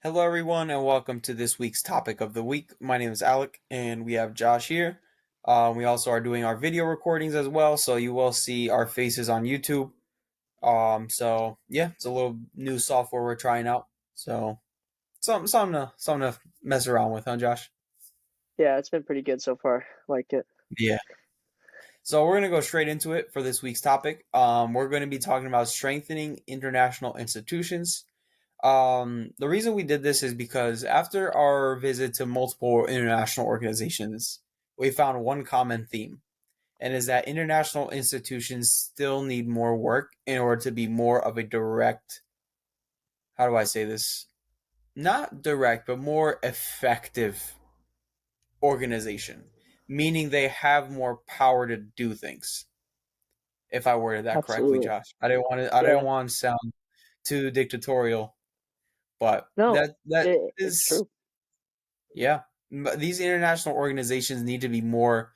Hello, everyone, and welcome to this week's topic of the week. My name is Alec, and we have Josh here. We also are doing our video recordings as well, so you will see our faces on YouTube. So yeah, it's a little new software we're trying out. So something to mess around with, huh, Josh? Yeah, it's been pretty good so far. Like it. Yeah. So we're gonna go straight into it for this week's topic. We're going to be talking about strengthening international institutions. The reason we did this is because after our visit to multiple international organizations, we found one common theme, and is that international institutions still need more work in order to be more of a direct, how do I say this? Not direct, but more effective organization, meaning they have more power to do things. If I worded that correctly, Absolutely. Josh, I didn't Yeah. want to sound too dictatorial, but No, that it's is. true. Yeah. These international organizations need to be more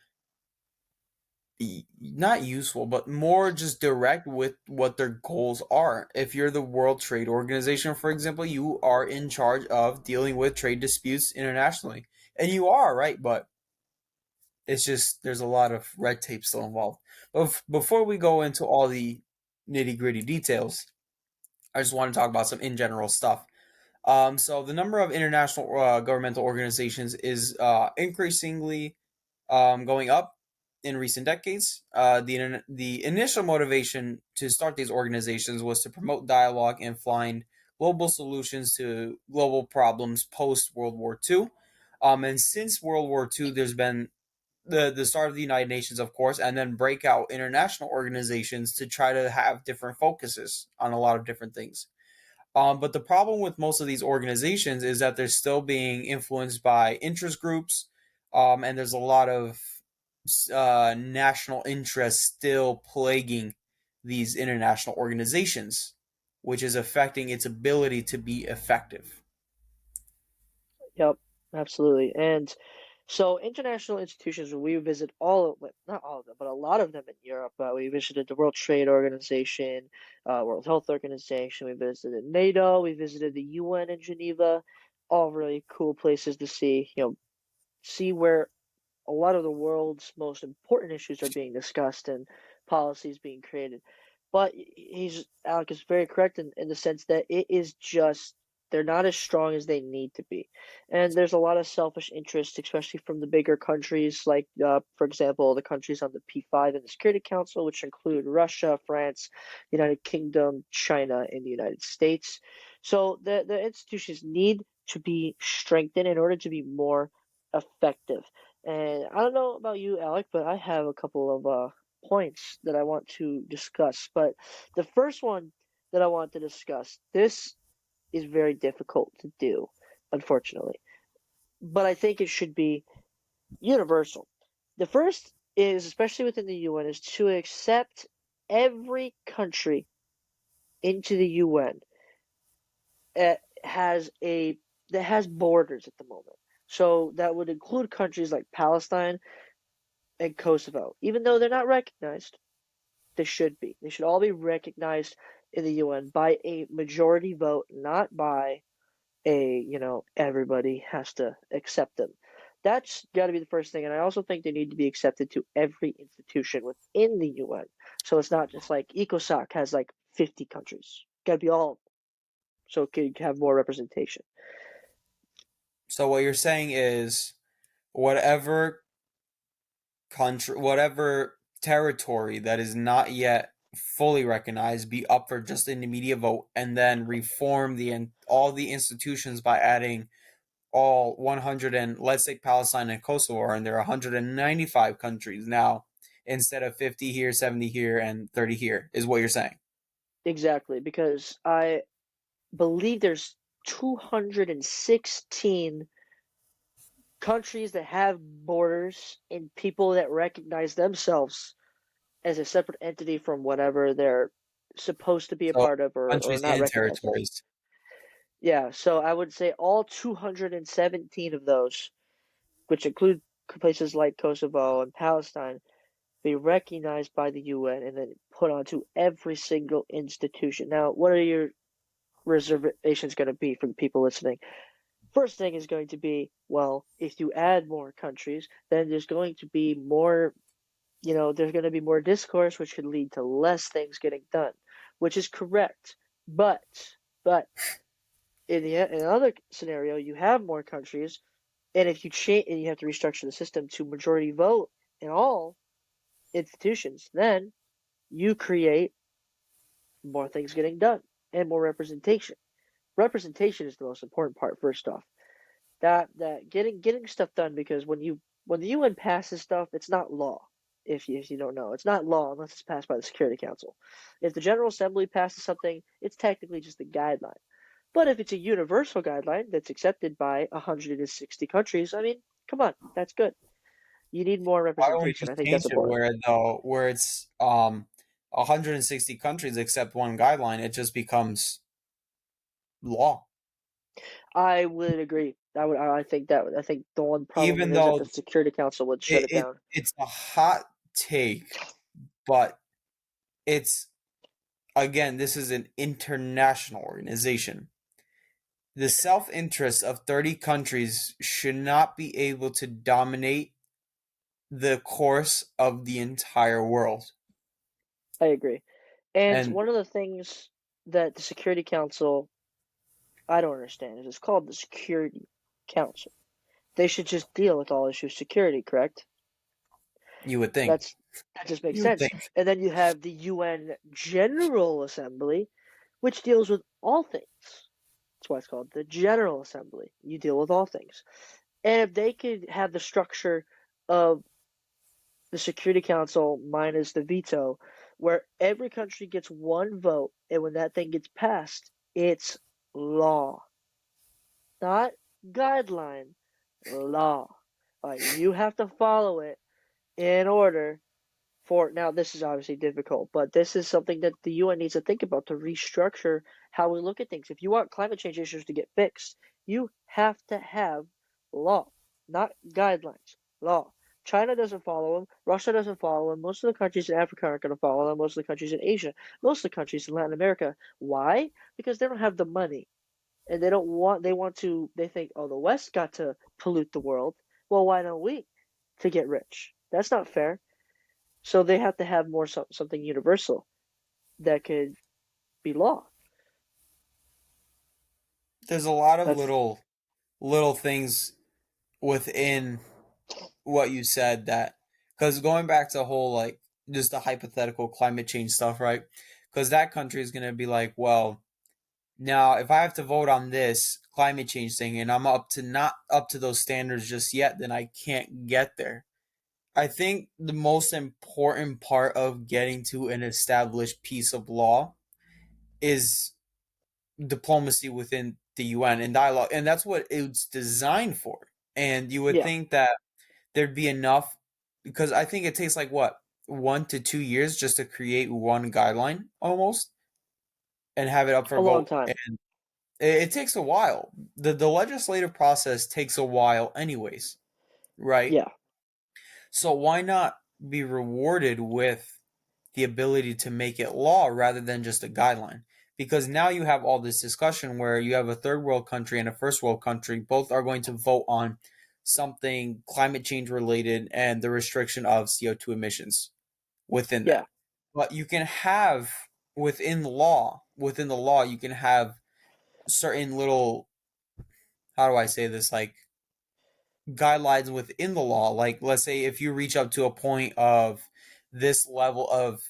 not useful, but more just direct with what their goals are. If you're the World Trade Organization, for example, you are in charge of dealing with trade disputes internationally. And you are, right? But it's just there's a lot of red tape still involved. But before we go into all the nitty gritty details, I just want to talk about some in general stuff. So the number of international governmental organizations is increasingly going up in recent decades. The initial motivation to start these organizations was to promote dialogue and find global solutions to global problems post World War II. And since World War II, there's been the start of the United Nations, of course, and then breakout international organizations to try to have different focuses on a lot of different things. But the problem with most of these organizations is that they're still being influenced by interest groups, and there's a lot of national interest still plaguing these international organizations, which is affecting its ability to be effective. Yep, absolutely. And so international institutions, we visit all of, not all of them, but a lot of them in Europe. We visited the World Trade Organization, World Health Organization. We visited NATO. We visited the UN in Geneva. All really cool places to see. See where a lot of the world's most important issues are being discussed and policies being created. But Alec is very correct in the sense that it is just they're not as strong as they need to be. And there's a lot of selfish interest, especially from the bigger countries, like, for example, the countries on the P5 in the Security Council, which include Russia, France, United Kingdom, China, and the United States. So the institutions need to be strengthened in order to be more effective. And I don't know about you, Alec, but I have a couple of points that I want to discuss. But the first one that I want to discuss, this is very difficult to do, unfortunately. But I think it should be universal. The first is, especially within the UN, is to accept every country into the UN that has a that has borders at the moment. So that would include countries like Palestine and Kosovo. Even though they're not recognized, they should be. They should all be recognized in the UN by a majority vote, not by everybody has to accept them. That's got to be the first thing. And I also think they need to be accepted to every institution within the UN. So it's not just like ECOSOC has like 50 countries. Got to be all of them. So it could have more representation. So what you're saying is whatever country, whatever territory that is not yet fully recognized, be up for just an immediate vote, and then reform the all the institutions by adding all 100 and let's say Palestine and Kosovo are, and there are 195 countries now instead of 50 here, 70 here, and 30 here, is what you're saying. Exactly. Because I believe there's 216 countries that have borders and people that recognize themselves as a separate entity from whatever they're supposed to be a So part of or countries not and recognized as. territories. Yeah, so I would say all 217 of those, which include places like Kosovo and Palestine, be recognized by the UN and then put onto every single institution. Now, what are your reservation is going to be for the people listening. First thing is going to be, well, if you add more countries, then there's going to be more, there's going to be more discourse, which could lead to less things getting done, which is correct. But, but in another scenario, you have more countries, and if you change, and you have to restructure the system to majority vote in all institutions, then you create more things getting done and more representation. Representation is the most important part, first off. That getting stuff done, because when the UN passes stuff, it's not law. If you don't know, it's not law unless it's passed by the Security Council. If the General Assembly passes something, it's technically just a guideline. But if it's a universal guideline that's accepted by 160 countries, I mean, come on, that's good. You need more Why don't we representation. just I think change that's it important. where it's 160 countries accept one guideline, it just becomes law. I would agree. I think the one problem Even is that though the Security Council would shut it down. it's a hot take, but it's again, this is an international organization. The self-interest of 30 countries should not be able to dominate the course of the entire world. I agree. And And one of the things that the Security Council I don't understand is it's called the Security Council. They should just deal with all issues security, correct? you would think. That's that just makes You would sense. think. And then you have the UN General Assembly, which deals with all things. That's why it's called the General Assembly. You deal with all things. And if they could have the structure of the Security Council minus the veto, where every country gets one vote, and when that thing gets passed, it's law, not guideline, law. You have to follow it in order for. Now, this is obviously difficult, but this is something that the UN needs to think about to restructure how we look at things. If you want climate change issues to get fixed, you have to have law, not guidelines. Law. China doesn't follow them. Russia doesn't follow them. Most of the countries in Africa aren't going to follow them. Most of the countries in Asia. Most of the countries in Latin America. Why? Because they don't have the money, and they think, oh, the West got to pollute the world. Well, why don't we to get rich? That's not fair. So they have to have more something universal that could be law. There's a lot of That's little things within what you said that because going back to the whole like just the hypothetical climate change stuff, right? Because that country is gonna be like, well, now if I have to vote on this climate change thing and I'm up to not up to those standards just yet, then I can't get there. I think the most important part of getting to an established piece of law is diplomacy within the UN and dialogue, and that's what it's designed for. And you would yeah, think that there'd be enough because I think it takes like what 1 to 2 years just to create one guideline almost and have it up for a long vote. time. And it takes a while. The legislative process takes a while, anyways, right? Yeah, So why not be rewarded with the ability to make it law rather than just a guideline? Because now you have all this discussion where you have a third world country and a first world country, both are going to vote on something climate change related and the restriction of CO2 emissions within yeah, that. But you can have within the law, you can have certain little, how do I say this, like guidelines within the law. Like, let's say if you reach up to a point of this level of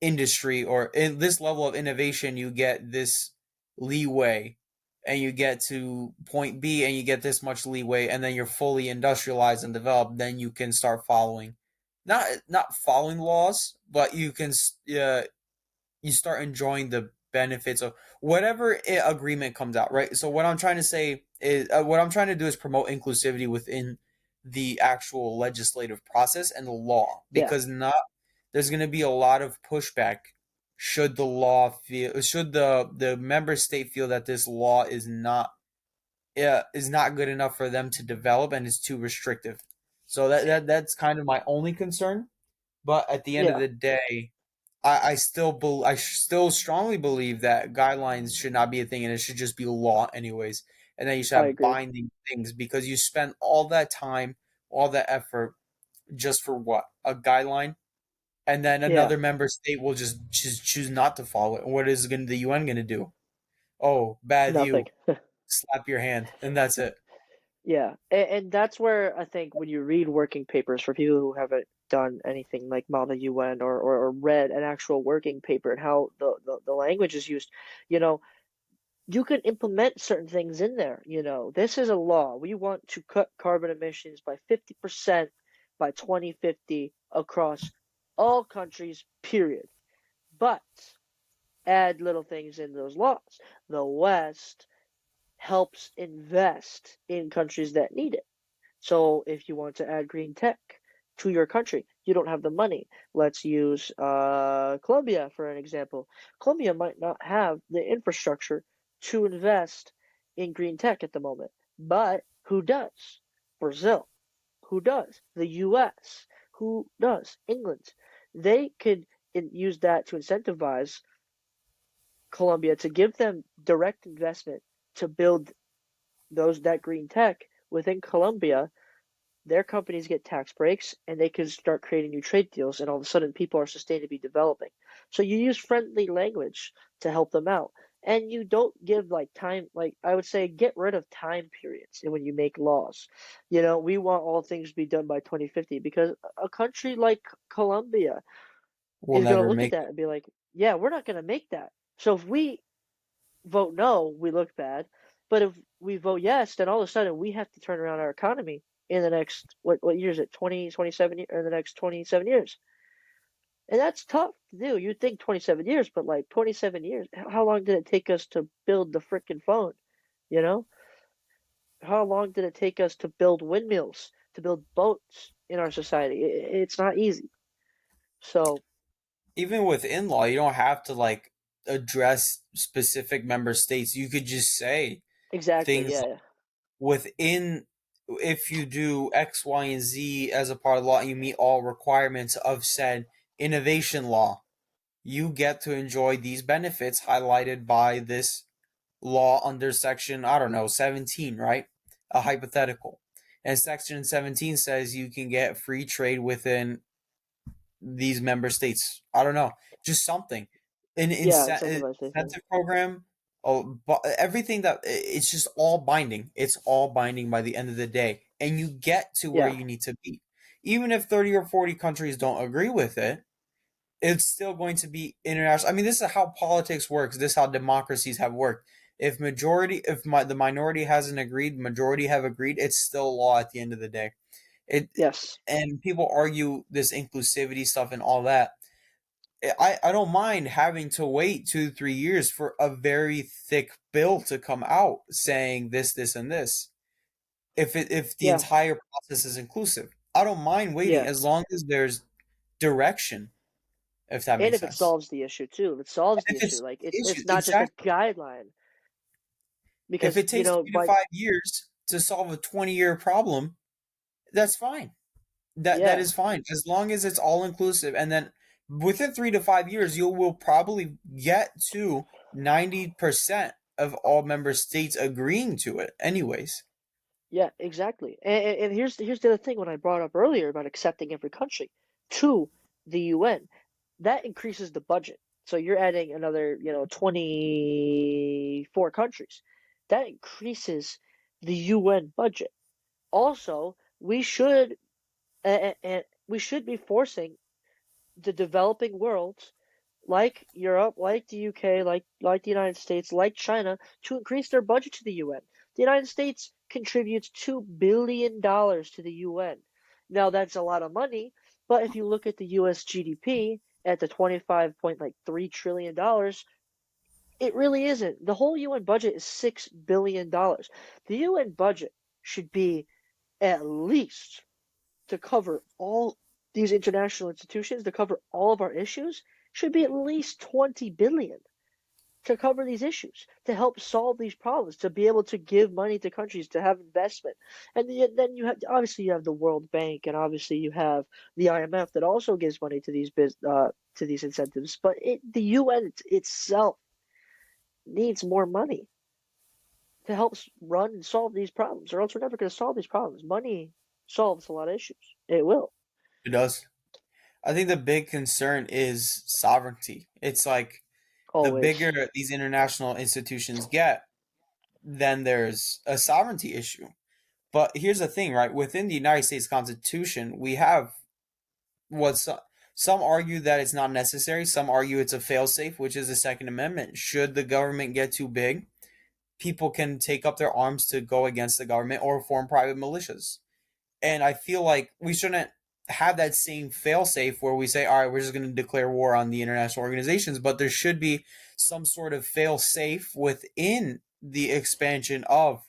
industry or in this level of innovation, you get this leeway and you get to point B and you get this much leeway and then you're fully industrialized and developed, then you can start following not following laws, but you start enjoying the benefits of whatever agreement comes out, right? So what I'm trying to say is what I'm trying to do is promote inclusivity within the actual legislative process and the law yeah, because not there's going to be a lot of pushback should the member state feel that this law is not good enough for them to develop and is too restrictive. So that's kind of my only concern, but at the end of yeah. the day I still strongly believe that guidelines should not be a thing and it should just be law anyways. And then you should I have agree. binding things because you spend all that time, all that effort just for what? A guideline? And then Yeah, another member state will just choose not to follow it. And what is the UN going to do? Oh, bad nothing. you. Slap your hand and that's it. Yeah, and that's where I think when you read working papers for people who haven't done anything like model UN or read an actual working paper and how the language is used, you know, you can implement certain things in there. This is a law. We want to cut carbon emissions by 50% by 2050 across all countries, period. But add little things in those laws. The West helps invest in countries that need it. So if you want to add green tech to your country, you don't have the money. Let's use Colombia for an example. Colombia might not have the infrastructure to invest in green tech at the moment, but who does? Brazil. Who does? The US. Who does? England. They could use that to incentivize Colombia to give them direct investment to build that green tech within Colombia. Their companies get tax breaks and they can start creating new trade deals, and all of a sudden people are sustainably developing. So you use friendly language to help them out. And you don't give like time, like I would say, get rid of time periods when you make laws. We want all things to be done by 2050 because a country like Colombia We'll is going to never look at make that and be like, yeah, we're not going to make that. So if we vote no, we look bad. But if we vote yes, then all of a sudden we have to turn around our economy in the next what year is it? 2027 or the next 27 years. And that's tough to do. You'd think 27 years, but like 27 years, how long did it take us to build the freaking phone? You know? How long did it take us to build windmills, to build boats in our society? It's not easy. So, even within law, you don't have to like address specific member states. You could just say exactly, things yeah. within if you do X, Y, and Z as a part of law, you meet all requirements of said innovation law. You get to enjoy these benefits highlighted by this law under section, I don't know, 17, right? A hypothetical. And section 17 says you can get free trade within these member states. I don't know, just something, an Yeah, incentivize things. incentive program. Oh, but everything that it's just all binding. It's all binding by the end of the day, and you get to where Yeah, you need to be. Even if 30 or 40 countries don't agree with it, it's still going to be international. I mean, this is how politics works. This is how democracies have worked. If the minority hasn't agreed, majority have agreed. It's still law at the end of the day. It yes, and people argue this inclusivity stuff and all that. I don't mind having to wait 2 3 years for a very thick bill to come out saying this and this. If the yeah, entire process is inclusive, I don't mind waiting yeah. as long as there's direction. If that And makes if it sense. solves the issue too, if it solves And the if issue, it's like the issue it's not just a exactly, guideline if because it takes three to by 5 years to solve a 20-year problem, that's fine. That yeah, is fine as long as it's all inclusive, and then within 3 to 5 years you will probably get to 90% of all member states agreeing to it anyways. yeah, exactly. And here's the other thing when I brought up earlier about accepting every country to the UN, that increases the budget. So you're adding another, 24 countries. That increases the UN budget. Also, we should be forcing the developing world like Europe, like the UK, like the United States, like China, to increase their budget to the UN. The United States contributes $2 billion to the UN. Now that's a lot of money, but if you look at the US GDP at the 25.3 trillion dollars, it really isn't. The whole UN budget is $6 billion. The UN budget should be at least to cover all these international institutions, to cover all of our issues, should be at least 20 billion to cover these issues, to help solve these problems, to be able to give money to countries, to have investment. And then you have obviously you have the World Bank, and obviously you have the IMF that also gives money to to these incentives, but the UN itself needs more money to help run and solve these problems, or else we're never going to solve these problems. Money solves a lot of issues. It will It does. I think the big concern is sovereignty. It's like the always. bigger these international institutions get, then there's a sovereignty issue. But here's the thing, right? Within the United States Constitution, we have what some argue that it's not necessary. Some argue it's a failsafe, which is the Second Amendment. Should the government get too big, people can take up their arms to go against the government or form private militias. And I feel like we shouldn't have that same failsafe where we say, all right, we're just going to declare war on the international organizations, but there should be some sort of failsafe within the expansion of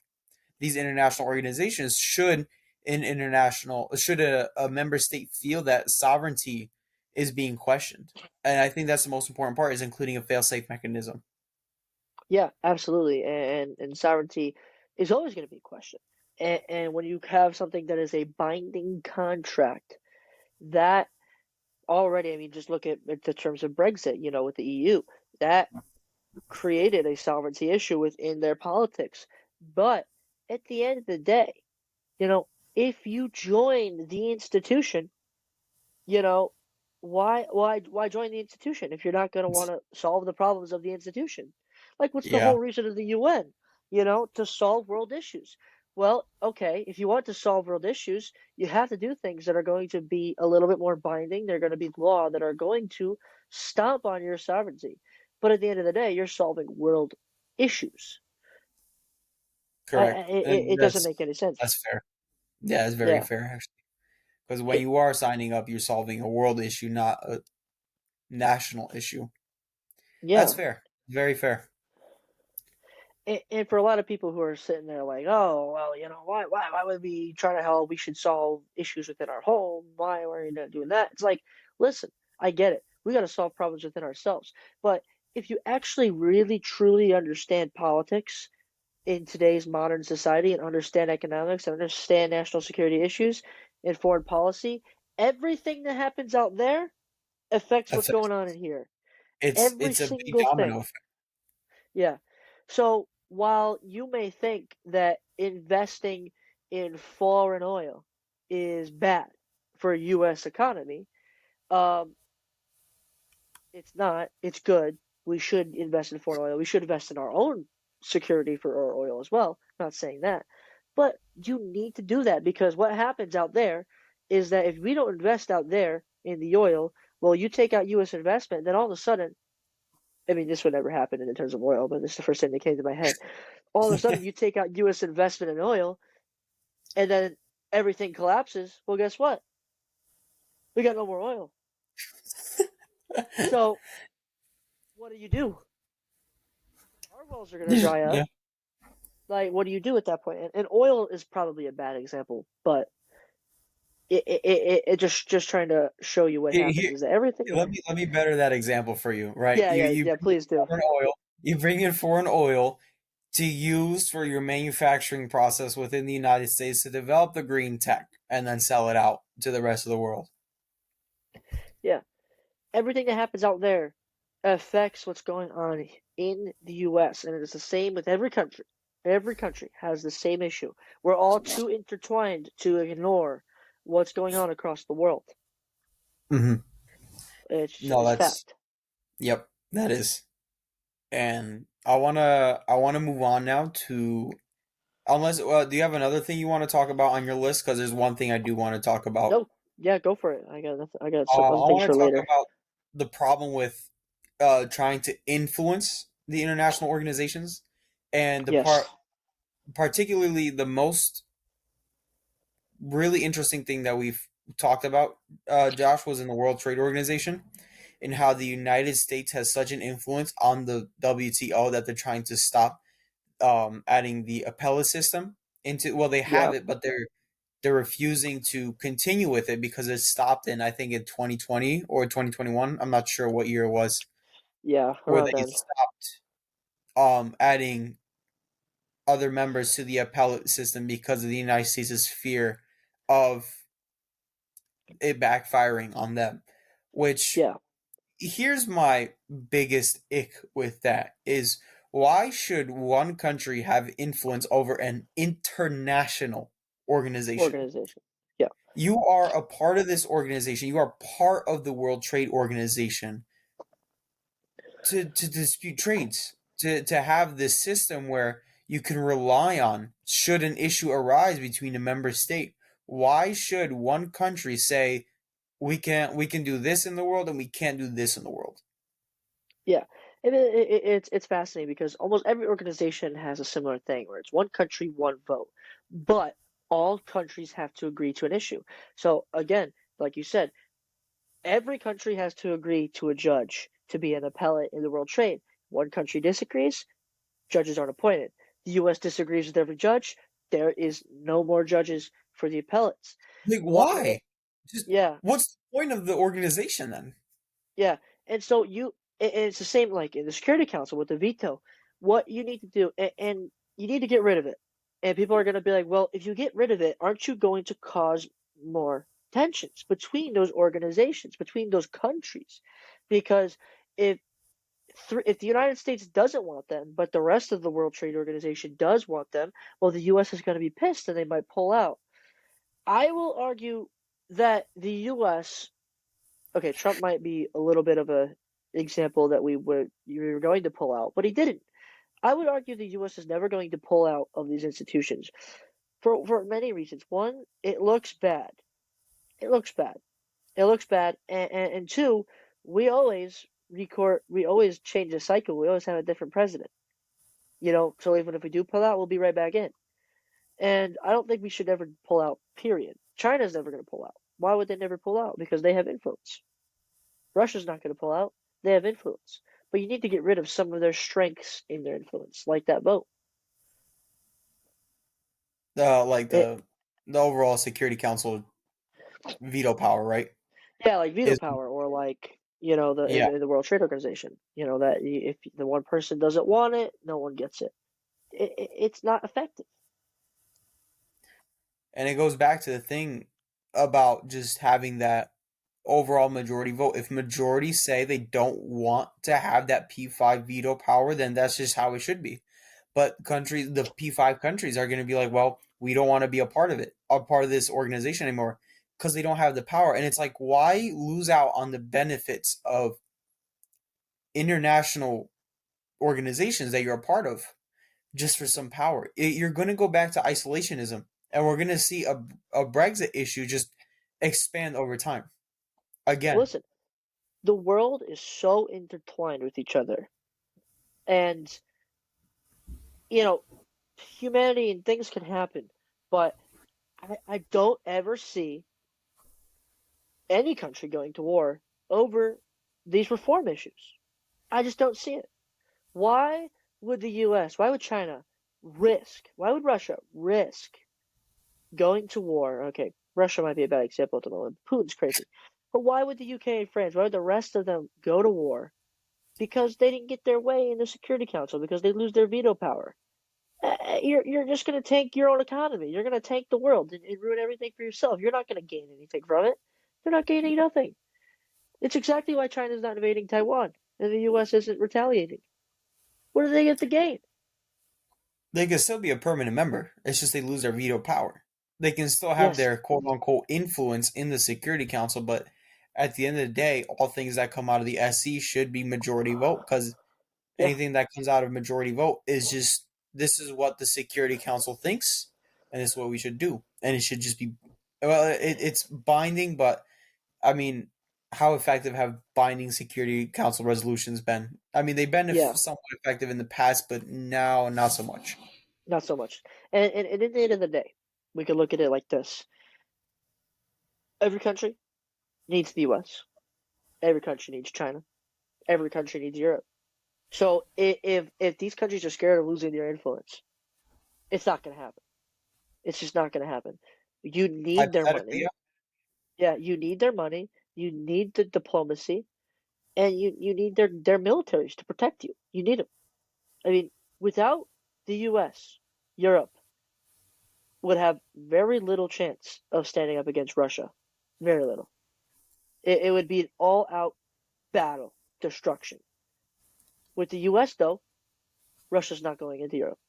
these international organizations. Should a member state feel that sovereignty is being questioned? And I think that's the most important part, is including a failsafe mechanism. Yeah, absolutely. And sovereignty is always going to be a question. And when you have something that is a binding contract, that already, I mean, just look at the terms of Brexit, with the EU, that created a sovereignty issue within their politics. But at the end of the day, you know, if you join the institution, you know, why join the institution if you're not going to want to solve the problems of the institution? Like, what's the Yeah, whole reason of the UN? To solve world issues. Well, okay, if you want to solve world issues, you have to do things that are going to be a little bit more binding. They're going to be law that are going to stomp on your sovereignty. But at the end of the day, you're solving world issues. correct. And It doesn't make any sense. that's fair. Yeah, it's very Yeah. fair actually. Because when It, you are signing up, you're solving a world issue, not a national issue. That's yeah. fair. Very fair. And for a lot of people who are sitting there like, oh, well, why would we try to help? We should solve issues within our home. Why are you not doing that? It's like, listen, I get it. We got to solve problems within ourselves. But if you actually really truly understand politics in today's modern society and understand economics and understand national security issues and foreign policy, everything that happens out there affects what's Affects, going on in here. it's Every it's a big single thing. domino effect. Yeah. So while you may think that investing in foreign oil is bad for U.S. economy, um, it's not. It's good. We should invest in foreign oil. We should invest in our own security for our oil as well. Not saying that, but you need to do that because what happens out there is that if we don't invest out there in the oil, well, you take out U.S. investment, then all of a sudden, I mean, this would never happen in terms of oil, but this is the first thing that came to my head. All of a sudden, you take out U.S. investment in oil, and then everything collapses. Well, guess what? We got no more oil. So what do? Our wells are going to dry up. Yeah. Like, what do you do at that point? And oil is probably a bad example, but it just trying to show you what Here, happens here, is that everything. let me better that example for you. Right, Yeah, yeah, you yeah. bring in Please do. foreign oil. You bring in foreign oil to use for your manufacturing process within the United States to develop the green tech and then sell it out to the rest of the world. Yeah, everything that happens out there affects what's going on in the US, and it's the same with every country. Every country has the same issue. We're all too intertwined to ignore what's going on across the world. Hmm. No, It's that's fact. yep, that is. And I wanna move on now to, unless do you have another thing you want to talk about on your list? Because there's one thing I do want to talk about. No, yeah, go for it. I got nothing, I got some other I things want for to talk later. about the problem with trying to influence the international organizations, and the Yes. particularly the most really interesting thing that we've talked about, Josh, was in the World Trade Organization, and how the United States has such an influence on the WTO that they're trying to stop adding the appellate system into. Well, they have Yeah. it, but they're refusing to continue with it because it stopped in, I think, in 2020 or 2021. I'm not sure what year it was, Yeah. where Around they then. stopped adding other members to the appellate system because of the United States' fear of it backfiring on them, which Yeah. here's my biggest ick with that is why should one country have influence over an international organization? Organization. Yeah, You are a part of this organization. You are part of the World Trade Organization to dispute trades, to have this system where you can rely on should an issue arise between a member state. Why should one country say we can do this in the world and we can't do this in the world? yeah. And it's fascinating because almost every organization has a similar thing where it's one country, one vote, but all countries have to agree to an issue. So again, like you said, every country has to agree to a judge to be an appellate in the world trade. One country disagrees, judges aren't appointed. The U.S. disagrees with every judge. There is no more judges for the appellates. Like Why? why? Just Yeah, what's the point of the organization then? yeah. And so and it's the same like in the Security Council with the veto. What you need to do, and you need to get rid of it. And people are going to be like, well, if you get rid of it, aren't you going to cause more tensions between those organizations, between those countries? Because if if the United States doesn't want them, but the rest of the World Trade Organization does want them, well, the U.S. is going to be pissed and they might pull out. I will argue that the U.S. Okay, Trump might be a little bit of a example that you were going to pull out, but he didn't. I would argue the U.S. is never going to pull out of these institutions for many reasons. One, it looks bad. It looks bad. It looks bad, and two, we always change the cycle. We always have a different president. So even if we do pull out, we'll be right back in. And I don't think we should ever pull out, period. China's never going to pull out. Why would they never pull out? Because they have influence. Russia's not going to pull out. They have influence. But you need to get rid of some of their strengths in their influence, like that vote. Like It, the overall Security Council veto power, right? yeah, like veto Is power, or like the yeah, in the World Trade Organization. That if the one person doesn't want it, no one gets it. It's not effective. and it goes back to the thing about just having that overall majority vote. If majorities say they don't want to have that P5 veto power, then that's just how it should be. But the P5 countries are going to be like, well, we don't want to be a part of it, a part of this organization anymore because they don't have the power. And it's like, why lose out on the benefits of international organizations that you're a part of just for some power? You're going to go back to isolationism, and we're going to see a Brexit issue just expand over time again. Listen, the world is so intertwined with each other, and you know, humanity and things can happen, but I don't ever see any country going to war over these reform issues. I just don't see it. Why would the US, why would China why would Russia risk going to war? Okay, Russia might be a bad example at the moment. Putin's crazy. But why would the UK and France, why would the rest of them go to war? Because they didn't get their way in the Security Council, because they lose their veto power. You're just going to tank your own economy. You're going to tank the world and ruin everything for yourself. You're not going to gain anything from it. They're not gaining nothing. It's exactly why China's not invading Taiwan and the U.S. isn't retaliating. What do they get to gain? They can still be a permanent member. It's just they lose their veto power. They can still have Yes, their quote unquote influence in the Security Council, but at the end of the day, all things that come out of the SC should be majority vote because yeah, anything that comes out of majority vote is just this is what the Security Council thinks and this is what we should do. And it should just be well, it's binding, but I mean, how effective have binding Security Council resolutions been? I mean, they've been yeah, somewhat effective in the past, but now not so much. not so much. And at the end of the day, we could look at it like this: every country needs the U.S. Every country needs China. Every country needs Europe. So if these countries are scared of losing their influence, it's not going to happen. It's just not going to happen. You need their Hypothetically, money. Yeah, you need their money. You need the diplomacy, and you need their militaries to protect you. You need them. I mean, without the U.S., Europe would have very little chance of standing up against Russia. Very little. It would be an all-out. battle, destruction. With the US though, Russia's not going into Europe.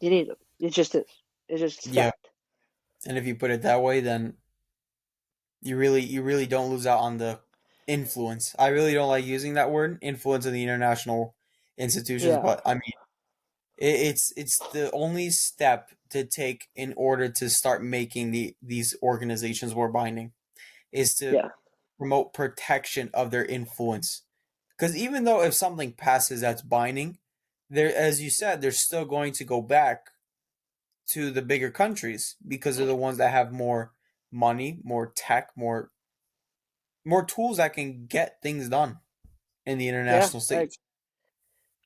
You need them. It just is. It's just Yeah, fact. and if you put it that way, then you really don't lose out on the influence. I really don't like using that word influence in the international institutions, Yeah, but I mean it's the only step to take in order to start making these organizations more binding is to yeah, promote protection of their influence. Because even though if something passes that's binding, there, as you said, they're still going to go back to the bigger countries because they're the ones that have more money, more tech, more tools that can get things done in the yeah. international I stage.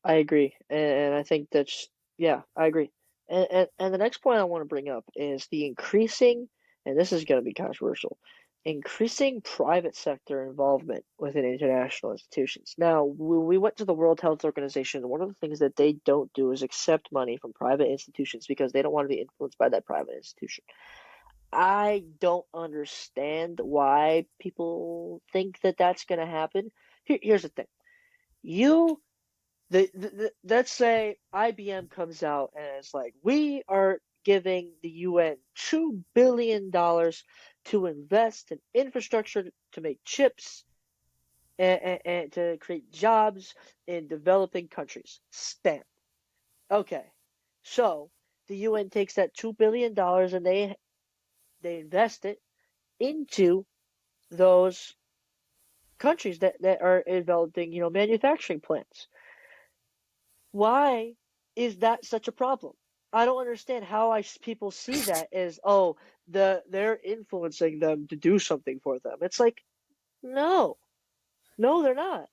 I agree, and I think that's yeah, I agree. And the next point I want to bring up is the increasing, and this is going to be controversial, increasing private sector involvement within international institutions. Now, when we went to the World Health Organization, one of the things that they don't do is accept money from private institutions because they don't want to be influenced by that private institution. I don't understand why people think that that's going to happen. Here's the thing. You let's say IBM comes out and it's like, we are giving the UN $2 billion to invest in infrastructure to make chips and to create jobs in developing countries. Stamp. Okay. So the UN takes that $2 billion and they invest it into those countries that are developing, manufacturing plants. Why is that such a problem? I don't understand how people see that as, oh, they're influencing them to do something for them. It's like, no, no, they're not.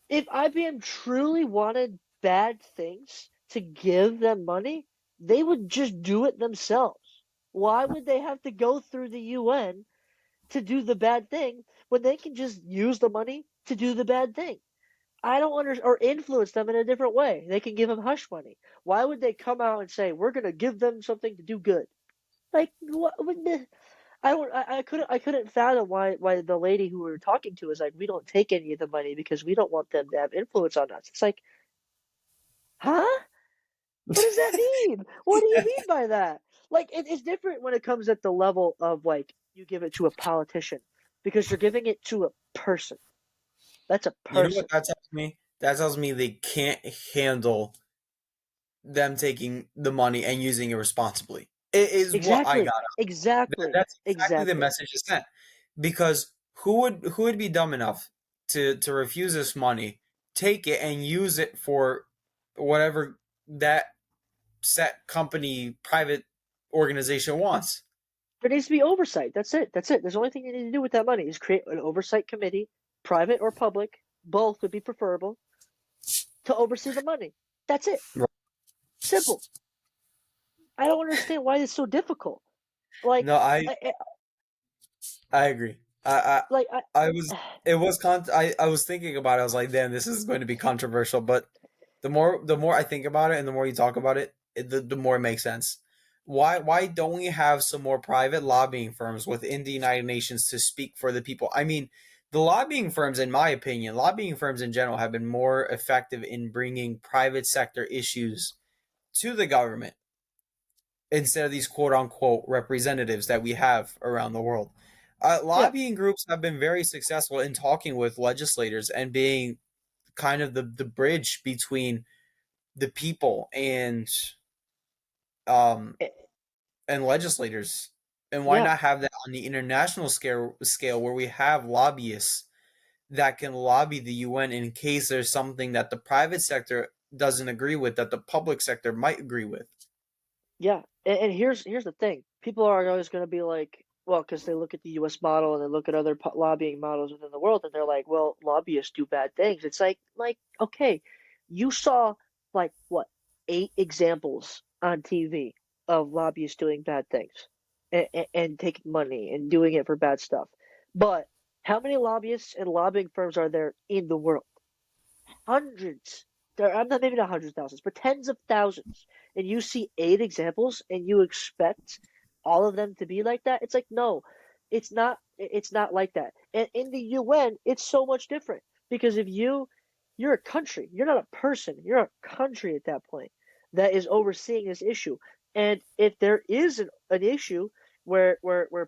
If IBM truly wanted bad things to give them money, they would just do it themselves. Why would they have to go through the UN to do the bad thing when they can just use the money to do the bad thing? I don't understand, or influence them in a different way. They can give them hush money. Why would they come out and say we're gonna give them something to do good? Like what? I don't. I couldn't fathom why the lady who we were talking to is like, we don't take any of the money because we don't want them to have influence on us. It's like, huh? What does that mean? What do you mean by that? Like it's different when it comes at the level of like you give it to a politician because you're giving it to a person. That's a You know what person. that tells me? That tells me they can't handle them taking the money and using it responsibly. It is what I Exactly. got. Exactly. That's exactly the Exactly. message it sent. Because who would be dumb enough to refuse this money, take it and use it for whatever that set company private organization wants? There needs to be oversight. That's it. That's it. There's the only thing you need to do with that money is create an oversight committee, private or public. Both would be preferable to oversee the money. That's it. Simple. I don't understand why it's so difficult. Like, No, I agree. like I was it was I was thinking about it. I was like, damn, this is going to be controversial. But the more I think about it, and the more you talk about it, the more it makes sense. Why don't we have some more private lobbying firms within the United Nations to speak for the people? I mean, the lobbying firms, in my opinion, lobbying firms in general have been more effective in bringing private sector issues to the government instead of these quote unquote representatives that we have around the world. yeah, Lobbying groups have been very successful in talking with legislators and being kind of the bridge between the people um, eh, and legislators. And why yeah, not have that on the international scale where we have lobbyists that can lobby the UN in case there's something that the private sector doesn't agree with that the public sector might agree with. yeah. And here's the thing. People are always going to be like, well, because they look at the U.S. model and they look at other lobbying models within the world, and they're like, well, lobbyists do bad things. It's like, okay, you saw like what, 8 examples on TV of lobbyists doing bad things and taking money and doing it for bad stuff. But how many lobbyists and lobbying firms are there in the world? Hundreds. I'm not, maybe not hundreds of thousands, but tens of thousands. And you see 8 examples and you expect all of them to be like that. It's like, no, it's not. It's not like that. And in the UN, it's so much different because if you're a country, you're not a person, you're a country at that point that is overseeing this issue. And if there is an issue where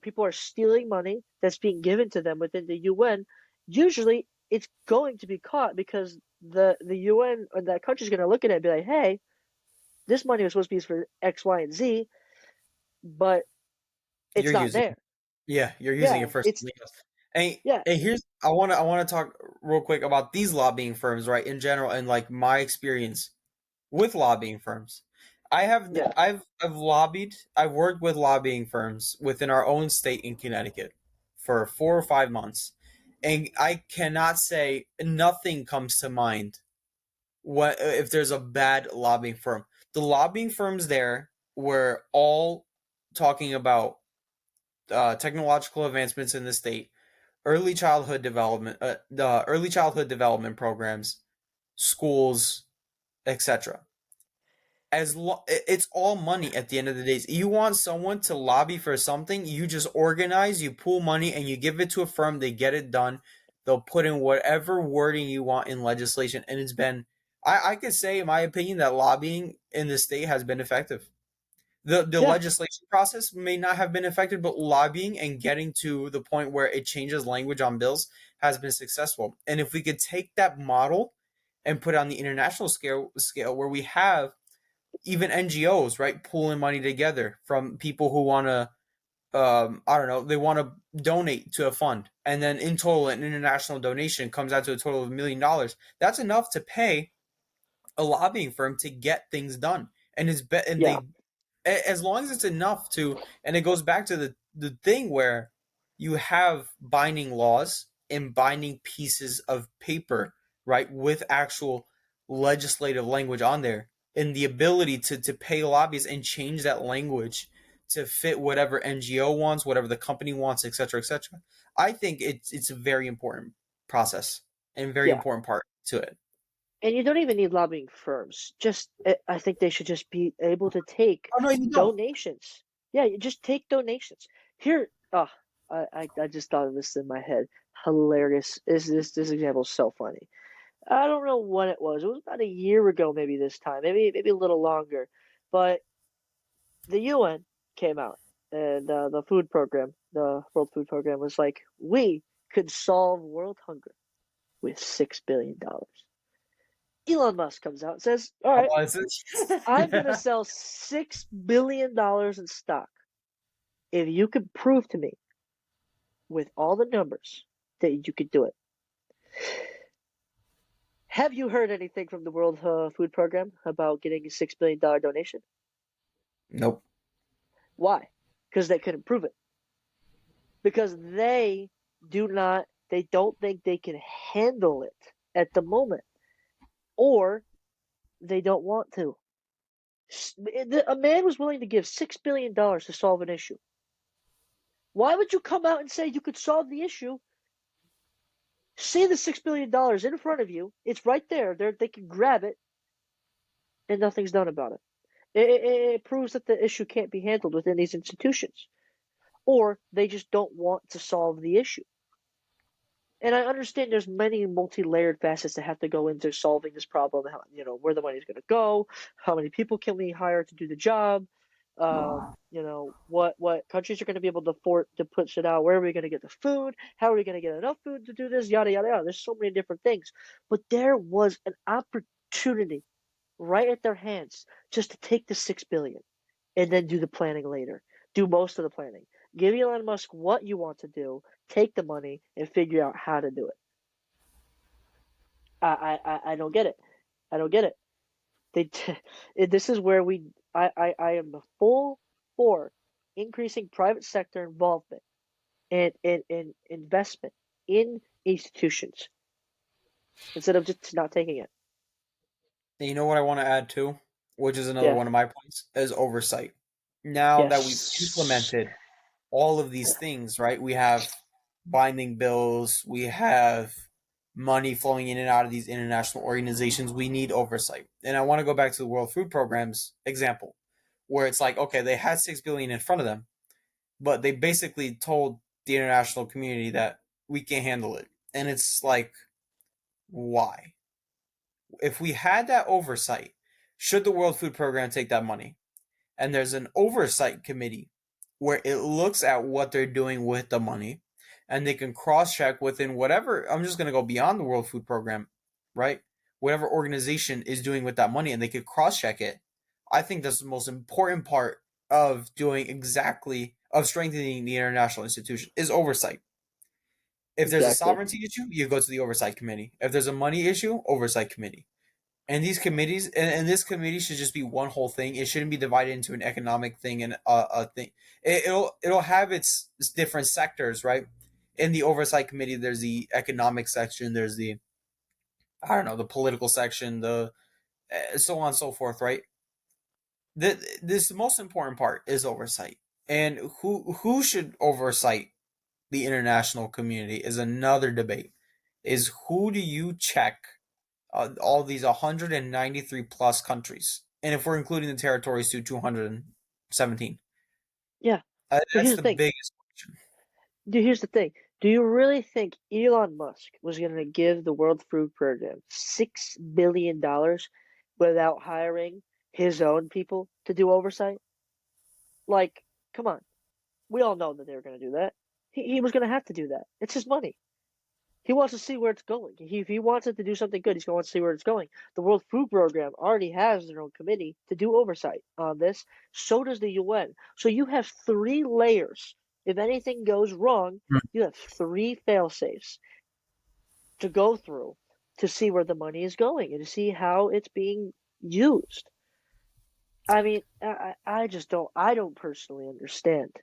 people are stealing money that's being given to them within the UN, usually it's going to be caught because the UN or that country is going to look at it and be like, hey, this money was supposed to be used for X, Y, and Z, but it's You're not using there. you're using it Yeah, for it's something else. And, yeah, and here's I wanna talk real quick about these lobbying firms, right, in general, and like my experience with lobbying firms. yeah, I've worked with lobbying firms within our own state in Connecticut for 4 or 5 months, and I cannot say nothing comes to mind what if there's a bad lobbying firm. The lobbying firms there were all talking about technological advancements in the state, the early childhood development programs, schools, etc. It's all money at the end of the day. You want someone to lobby for something, you just organize, you pool money, and you give it to a firm. They get it done. They'll put in whatever wording you want in legislation, and it's been. I could say, in my opinion, that lobbying in the state has been effective. The yeah, legislation process may not have been effective, but lobbying and getting to the point where it changes language on bills has been successful. And if we could take that model and put it on the international scale where we have even NGOs, right, pooling money together from people who want to, I don't know, they want to donate to a fund, and then in total, an international donation comes out to a total of $1 million. That's enough to pay a lobbying firm to get things done, and yeah, as long as it's enough to, and it goes back to the thing where you have binding laws and binding pieces of paper, right, with actual legislative language on there, and the ability to pay lobbyists and change that language to fit whatever NGO wants, whatever the company wants, etc., etc. I think it's a very important process and very yeah. important part to it. And you don't even need lobbying firms. Just, I think they should just be able to take Oh no, you don't. donations. Yeah, you just take donations. Here, I just thought of this in my head. Hilarious. Is this example is so funny. I don't know when it was. It was about a year ago, maybe this time, maybe a little longer. But the UN came out, and the food program, the World Food Program, was like, we could solve world hunger with $6 billion. Elon Musk comes out and says, all How right, about this? I'm going to Yeah. sell $6 billion in stock if you can prove to me with all the numbers that you could do it. Have you heard anything from the World Food Program about getting a $6 billion donation? Nope. Why? Because they couldn't prove it. Because they don't think they can handle it at the moment, or they don't want to. A man was willing to give $6 billion to solve an issue. Why would you come out and say you could solve the issue? See the $6 billion in front of you. It's right there. They can grab it, and nothing's done about it. It proves that the issue can't be handled within these institutions, or they just don't want to solve the issue. And I understand there's many multi-layered facets that have to go into solving this problem. How, where the money's going to go, how many people can we hire to do the job, what countries are going to be able to afford to push it out, where are we going to get the food, how are we going to get enough food to do this, yada yada yada. There's so many different things, but there was an opportunity right at their hands just to take the 6 billion and then do the planning later. Do most of the planning. Give Elon Musk what you want to do, take the money, and figure out how to do it. I don't get it. I don't get it. They this is where I am full for increasing private sector involvement and investment in institutions instead of just not taking it. And you know what I want to add too, which is another Yeah. one of my points, is oversight. Now that we've Yes. implemented all of these things, right? We have binding bills, we have money flowing in and out of these international organizations. We need oversight. And I want to go back to the World Food Program's example, where it's like, okay, they had 6 billion in front of them, but they basically told the international community that we can't handle it. And it's like, why? If we had that oversight, should the World Food Program take that money? And there's an oversight committee where it looks at what they're doing with the money and they can cross check within whatever. I'm just going to go beyond the World Food Program, right? Whatever organization is doing with that money and they could cross check it. I think that's the most important part of doing exactly of strengthening the international institution is oversight. If there's a Exactly. sovereignty issue, you go to the oversight committee. If there's a money issue, oversight committee. And these committees, and this committee should just be one whole thing. It shouldn't be divided into an economic thing and a thing. It'll have its different sectors, right? In the oversight committee, there's the economic section. There's the I don't know the political section, the so on and so forth, right? This most important part is oversight, and who should oversight the international community is another debate. Is who do you check all these 193 plus countries, and if we're including the territories to 217, Yeah. But that's here's the the thing. biggest question. Dude, here's the thing. Do you really think Elon Musk was going to give the World Food Program $6 billion without hiring his own people to do oversight? Like, come on. We all know that they were going to do that. He was going to have to do that. It's his money. He wants to see where it's going. If he wants it to do something good, he's going to want to see where it's going. The World Food Program already has their own committee to do oversight on this. So does the UN. So you have three layers. If anything goes wrong, you have three fail safes to go through to see where the money is going and to see how it's being used. I mean, I just I don't personally understand.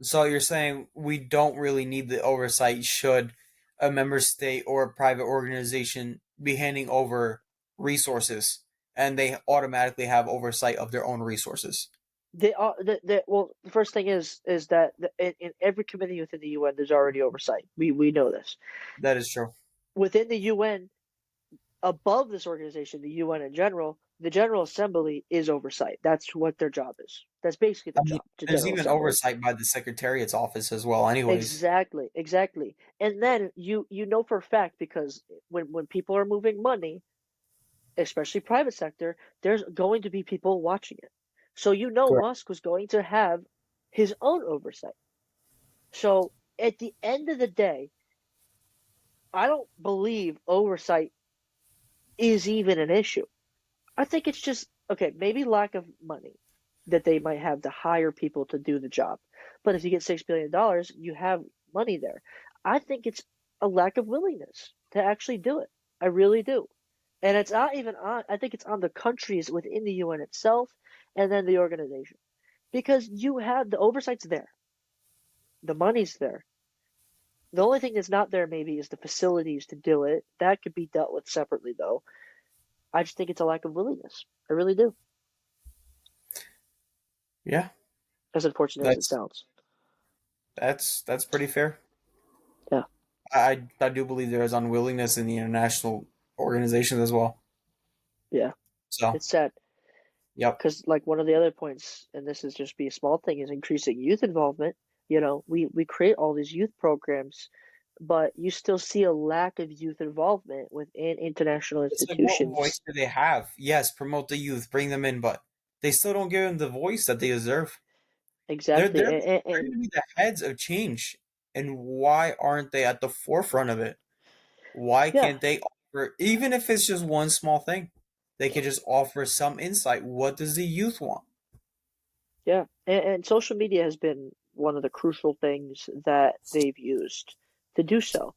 So you're saying we don't really need the oversight should a member state or a private organization be handing over resources and they automatically have oversight of their own resources. Well, the first thing is that in every committee within the UN, there's already oversight. We know this. That is true. Within the UN, above this organization, the UN in general, the General Assembly is oversight. That's what their job is. That's basically I their mean, job, the there's General even Assembly. oversight by the Secretariat's office as well, anyways. Exactly, exactly. And then you know for a fact because when people are moving money, especially private sector, there's going to be people watching it. So you know Correct. Musk was going to have his own oversight. So at the end of the day, I don't believe oversight is even an issue. I think it's just okay, maybe lack of money that they might have to hire people to do the job. But if you get $6 billion, you have money there. I think it's a lack of willingness to actually do it. I really do. And it's not even on, I think it's on the countries within the UN itself and then the organization. Because you have the oversight's there, the money's there. The only thing that's not there maybe is the facilities to do it. That could be dealt with separately though. I just think it's a lack of willingness. I really do. Yeah, As unfortunate as it that's sounds. that's pretty fair. Yeah, I do believe there is unwillingness in the international organizations as well. yeah. So, It's sad yep. because like one of the other points, and this is just be a small thing, is increasing youth involvement. You know, we create all these youth programs, but you still see a lack of youth involvement within international It's like, what institutions. voice do they have? Yes, promote the youth, bring them in, but they still don't give them the voice that they deserve. They're Exactly, they're and they're going to be the heads of change, and why aren't they at the forefront of it? Why yeah, can't they offer, even if it's just one small thing, they could just offer some insight. What does the youth want? yeah, and social media has been one of the crucial things that they've used to do so.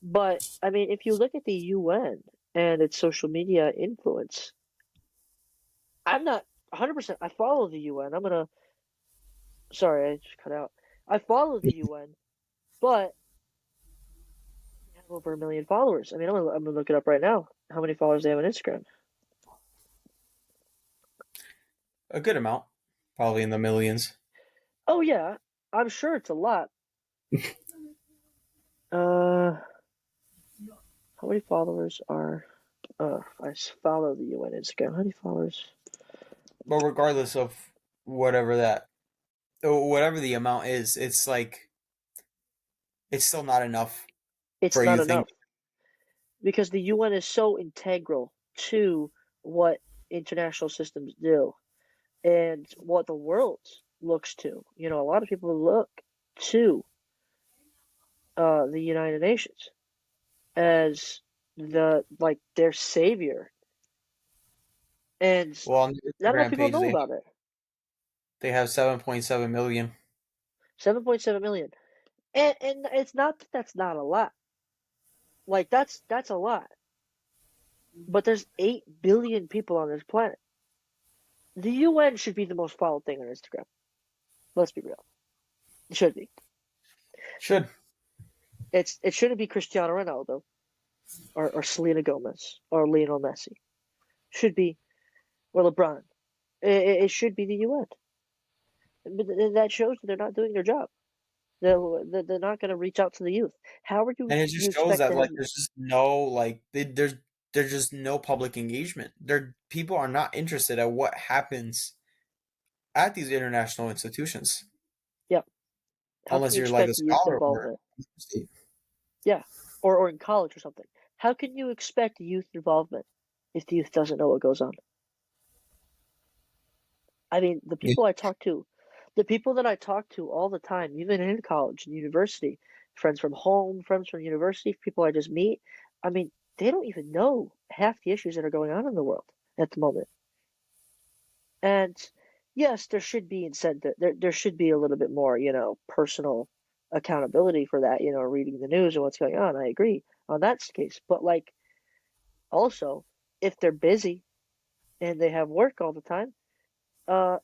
But I mean, if you look at the UN and its social media influence, I'm not 100%. I follow the UN. I'm gonna. Sorry, I just cut out. I follow the UN, but they have over 1 million followers. I mean, I'm gonna look it up right now. How many followers they have on Instagram? A good amount, probably in the millions. Oh yeah, I'm sure it's a lot. Uh, how many followers are? I follow the UN Instagram. How many followers? But regardless of whatever that, whatever the amount is, it's like it's still not enough It's for not you think? enough because the UN is so integral to what international systems do and what the world looks to. You know, a lot of people look to the United Nations as their savior, and Well, on the not enough Instagram people page know about it. they have 7.7 million. 7.7 million, and it's not that that's not a lot. Like that's a lot, but there's 8 billion people on this planet. The UN should be the most followed thing on Instagram. Let's be real. It should be. Should. It shouldn't be Cristiano Ronaldo or Selena Gomez or Lionel Messi. Should be or LeBron. It should be the UN. But that shows that they're not doing their job. They're not going to reach out to the youth. How are And it you just shows expect that to have? like there's just no there's just no public engagement. There people are not interested at what happens at these international institutions Yeah. How can unless you you're like a expect youth scholar or involvement? Yeah. Or in college or something. How can you expect youth involvement if the youth doesn't know what goes on? I mean, yeah. the people that I talk to all the time, even in college and university, friends from home, friends from university, people I just meet, I mean, they don't even know half the issues that are going on in the world at the moment. And yes, there should be incentive. There should be a little bit more, personal accountability for that, reading the news and what's going on. I agree on that case. But like also, if they're busy and they have work all the time, uh,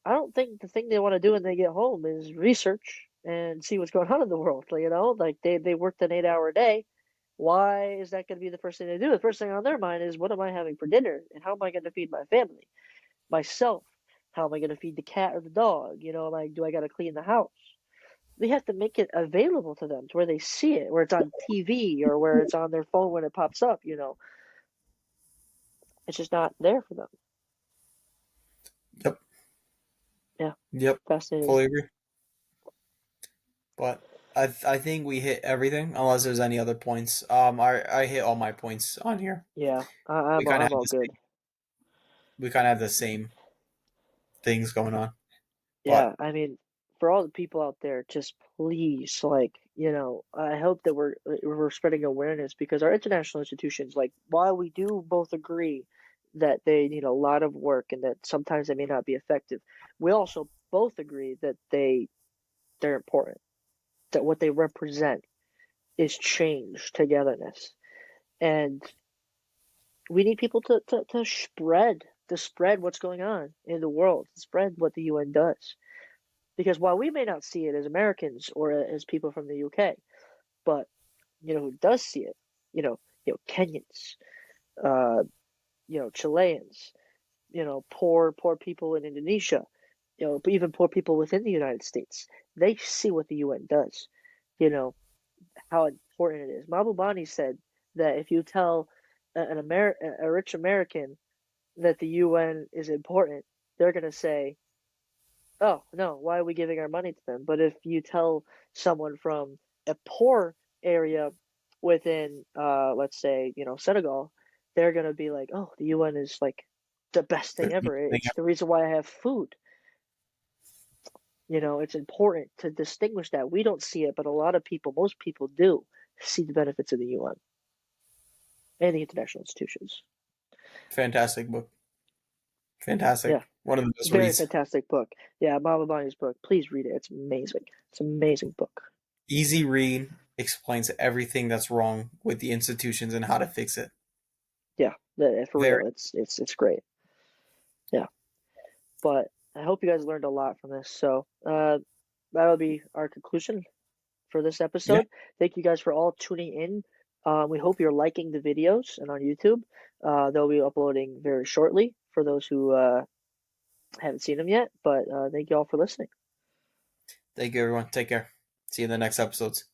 I don't think the thing they want to do when they get home is research and see what's going on in the world. Like they worked an 8 hour day. Why is that going to be the first thing they do? The first thing on their mind is what am I having for dinner and how am I going to feed my family, myself? How am I going to feed the cat or the dog? Like, do I got to clean the house? We have to make it available to them to where they see it, where it's on TV or where it's on their phone when it pops up. It's just not there for them. Yep. Yeah, Yep. fascinating. Fully agree. But I think we hit everything unless there's any other points. I hit all my points on here. Yeah, We kind of I'm have all the good. same, we kind of have the same things going on. But Yeah, I mean, for all the people out there, just please, like, I hope that we're spreading awareness because our international institutions, like, while we do both agree that they need a lot of work and that sometimes they may not be effective, we also both agree that they're important, that what they represent is change, togetherness, and we need people to spread what's going on in the world, to spread what the UN does. Because while we may not see it as Americans or as people from the UK, but who does see it, Kenyans, uh, Chileans, poor people in Indonesia, even poor people within the United States, they see what the UN does, you know, how important it is. Mahbubani said that if you tell a rich American that the UN is important, they're gonna say, oh, no, why are we giving our money to them? But if you tell someone from a poor area within, let's say, Senegal, they're going to be like, oh, the UN is like the best thing ever. It's the reason why I have food. It's important to distinguish that. We don't see it, but a lot of people, most people do see the benefits of the UN and the international institutions. fantastic book. Fantastic. Yeah, One of the best very reads. fantastic book. Yeah, Mahbubani's book. Please read it. It's amazing. It's an amazing book. Easy read, explains everything that's wrong with the institutions and how to fix it. Yeah, for Very real, it's great. Yeah, but I hope you guys learned a lot from this. So that'll be our conclusion for this yeah. episode. Thank you guys for all tuning in. We hope you're liking the videos and on YouTube. They'll be uploading very shortly for those who haven't seen them yet. But thank you all for listening. Thank you everyone. Take care. See you in the next episodes.